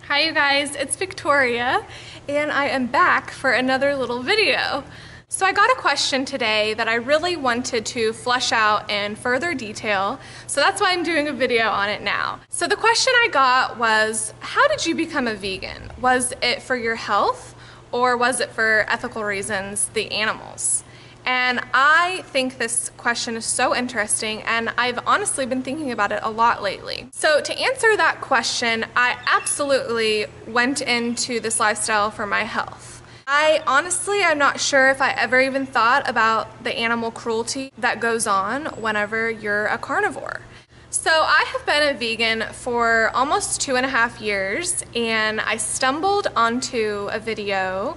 Hi you guys, it's Victoria and I am back for another little video. So I got a question today that I really wanted to flesh out in further detail, so that's why I'm doing a video on it now. So the question I got was, how did you become a vegan? Was it for your health or was it for ethical reasons, the animals? And I think this question is so interesting, and I've honestly been thinking about it a lot lately. So to answer that question, I absolutely went into this lifestyle for my health. I'm not sure if I ever even thought about the animal cruelty that goes on whenever you're a carnivore. So I have been a vegan for almost 2.5 years, and I stumbled onto a video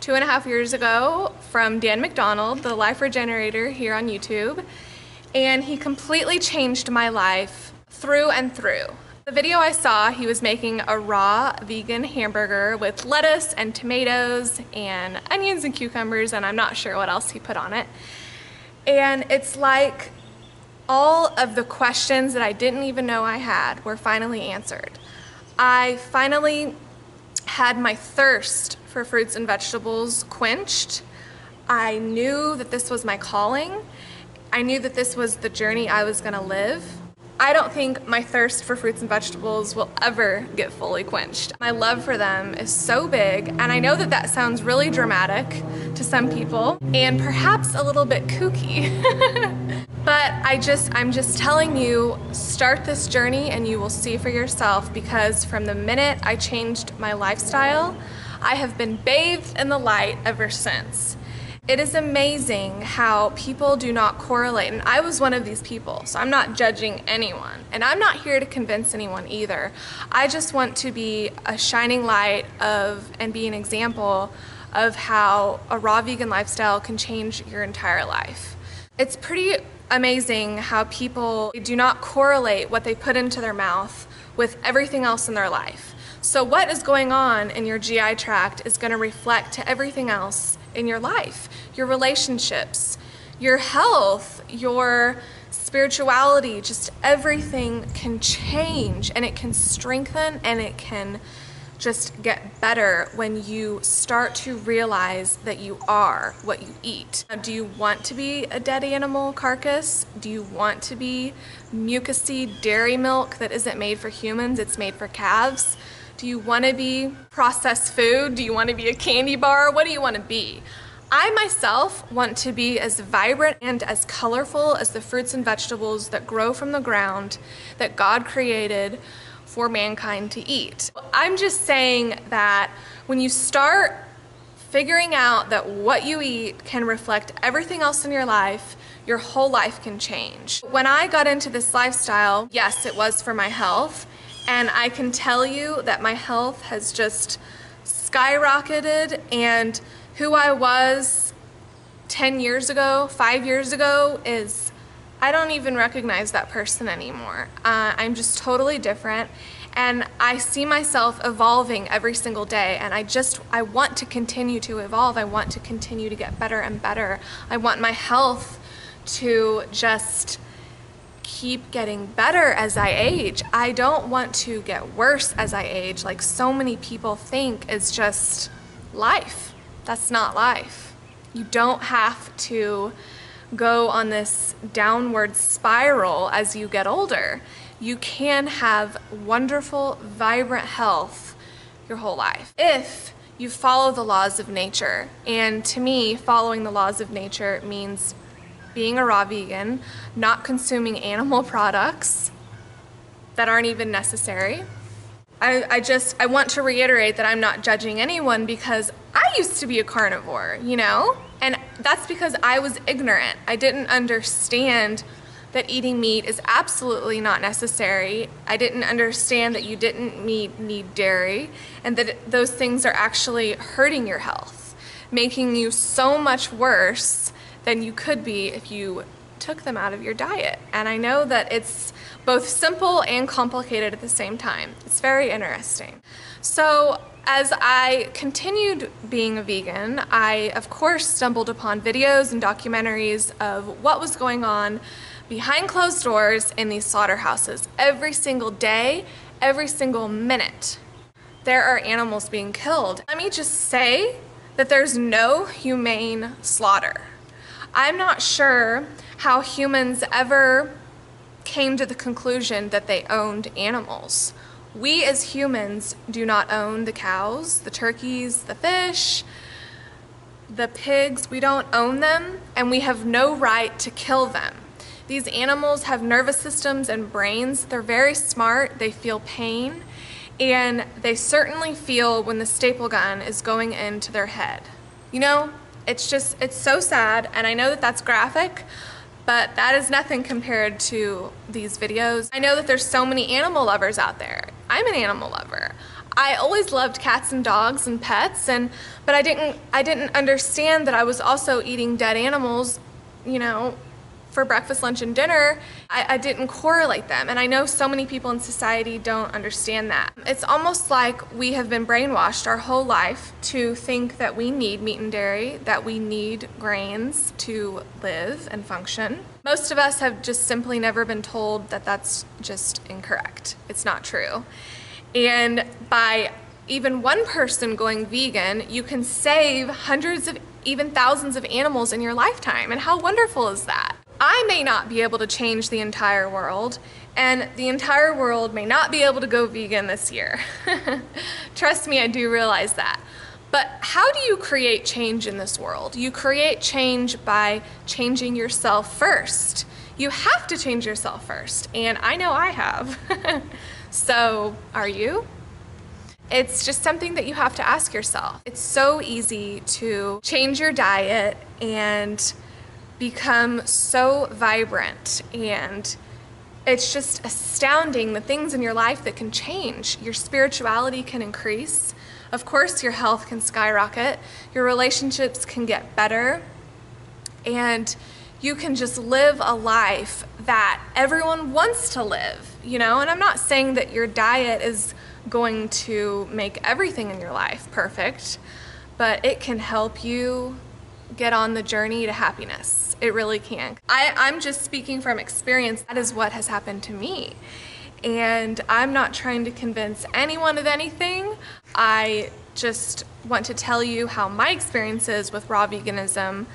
2.5 years ago from Dan McDonald, the Life Regenerator here on YouTube, and he completely changed my life through and through. The video I saw, he was making a raw vegan hamburger with lettuce and tomatoes and onions and cucumbers, and I'm not sure what else he put on it. And it's like all of the questions that I didn't even know I had were finally answered. I finally had my thirst for fruits and vegetables quenched. I knew that this was my calling. I knew that this was the journey I was gonna live. I don't think my thirst for fruits and vegetables will ever get fully quenched. My love for them is so big, and I know that that sounds really dramatic to some people and perhaps a little bit kooky. But I'm just telling you, start this journey and you will see for yourself, because from the minute I changed my lifestyle, I have been bathed in the light ever since. It is amazing how people do not correlate, and I was one of these people, so I'm not judging anyone, and I'm not here to convince anyone either. I just want to be a shining light and be an example of how a raw vegan lifestyle can change your entire life. It's pretty amazing how people do not correlate what they put into their mouth with everything else in their life. So what is going on in your GI tract is going to reflect to everything else in your life, your relationships, your health, your spirituality, just everything can change, and it can strengthen, and it can just get better when you start to realize that you are what you eat. Do you want to be a dead animal carcass? Do you want to be mucousy dairy milk that isn't made for humans, it's made for calves? Do you want to be processed food? Do you want to be a candy bar? What do you want to be? I myself want to be as vibrant and as colorful as the fruits and vegetables that grow from the ground that God created for mankind to eat. I'm just saying that when you start figuring out that what you eat can reflect everything else in your life, your whole life can change. When I got into this lifestyle, yes, it was for my health, and I can tell you that my health has just skyrocketed, and who I was 10 years ago, 5 years ago, I don't even recognize that person anymore. I'm just totally different, and I see myself evolving every single day, and I want to continue to evolve. I want to continue to get better and better. I want my health to just keep getting better as I age. I don't want to get worse as I age, like so many people think is just life. That's not life. You don't have to go on this downward spiral as you get older. You can have wonderful, vibrant health your whole life if you follow the laws of nature. And to me, following the laws of nature means being a raw vegan, not consuming animal products that aren't even necessary. I want to reiterate that I'm not judging anyone, because I used to be a carnivore, you know? And that's because I was ignorant. I didn't understand that eating meat is absolutely not necessary. I didn't understand that you didn't need dairy, and that those things are actually hurting your health, making you so much worse than you could be if you took them out of your diet. And I know that it's both simple and complicated at the same time. It's very interesting. So as I continued being a vegan, I of course stumbled upon videos and documentaries of what was going on behind closed doors in these slaughterhouses every single day, every single minute. there are animals being killed. Let me just say that there's no humane slaughter. I'm not sure how humans ever came to the conclusion that they owned animals. We as humans do not own the cows, the turkeys, the fish, the pigs. We don't own them, and we have no right to kill them. These animals have nervous systems and brains. They're very smart. They feel pain, and they certainly feel when the staple gun is going into their head. You know, it's so sad, and I know that that's graphic, but that is nothing compared to these videos. I know that there's so many animal lovers out there. I'm an animal lover. I always loved cats and dogs and pets, but I didn't understand that I was also eating dead animals, you know, for breakfast, lunch, and dinner. I didn't correlate them, and I know so many people in society don't understand that. It's almost like we have been brainwashed our whole life to think that we need meat and dairy, that we need grains to live and function. Most of us have just simply never been told that that's just incorrect. It's not true. And by even one person going vegan, you can save hundreds of, even thousands of animals in your lifetime. And how wonderful is that? I may not be able to change the entire world, and the entire world may not be able to go vegan this year. Trust me, I do realize that. But how do you create change in this world? You create change by changing yourself first. You have to change yourself first, and I know I have. So, are you? It's just something that you have to ask yourself. It's so easy to change your diet and become so vibrant, and it's just astounding the things in your life that can change. Your spirituality can increase. Of course, your health can skyrocket. Your relationships can get better, and you can just live a life that everyone wants to live, you know? And I'm not saying that your diet is going to make everything in your life perfect, but it can help you get on the journey to happiness. It really can. I'm just speaking from experience. That is what has happened to me. And I'm not trying to convince anyone of anything. I just want to tell you how my experiences with raw veganism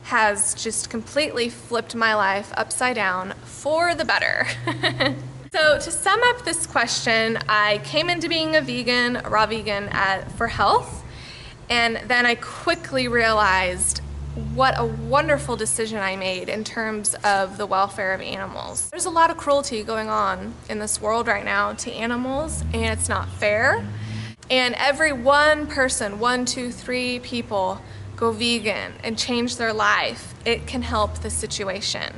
has just completely flipped my life upside down for the better. So to sum up this question, I came into being a vegan, a raw vegan for health, and then I quickly realized what a wonderful decision I made in terms of the welfare of animals. There's a lot of cruelty going on in this world right now to animals, and it's not fair. And every one person, 1, 2, 3 people go vegan and change their life, it can help the situation.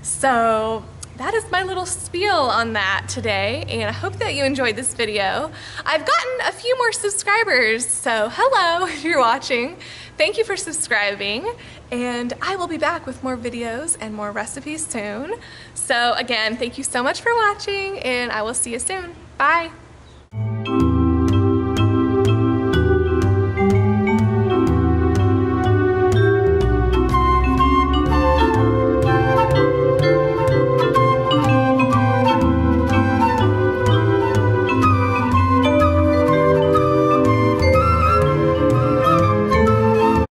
So that is my little spiel on that today, and I hope that you enjoyed this video. I've gotten a few more subscribers, so hello if you're watching. Thank you for subscribing, and I will be back with more videos and more recipes soon. So again, thank you so much for watching, and I will see you soon. Bye.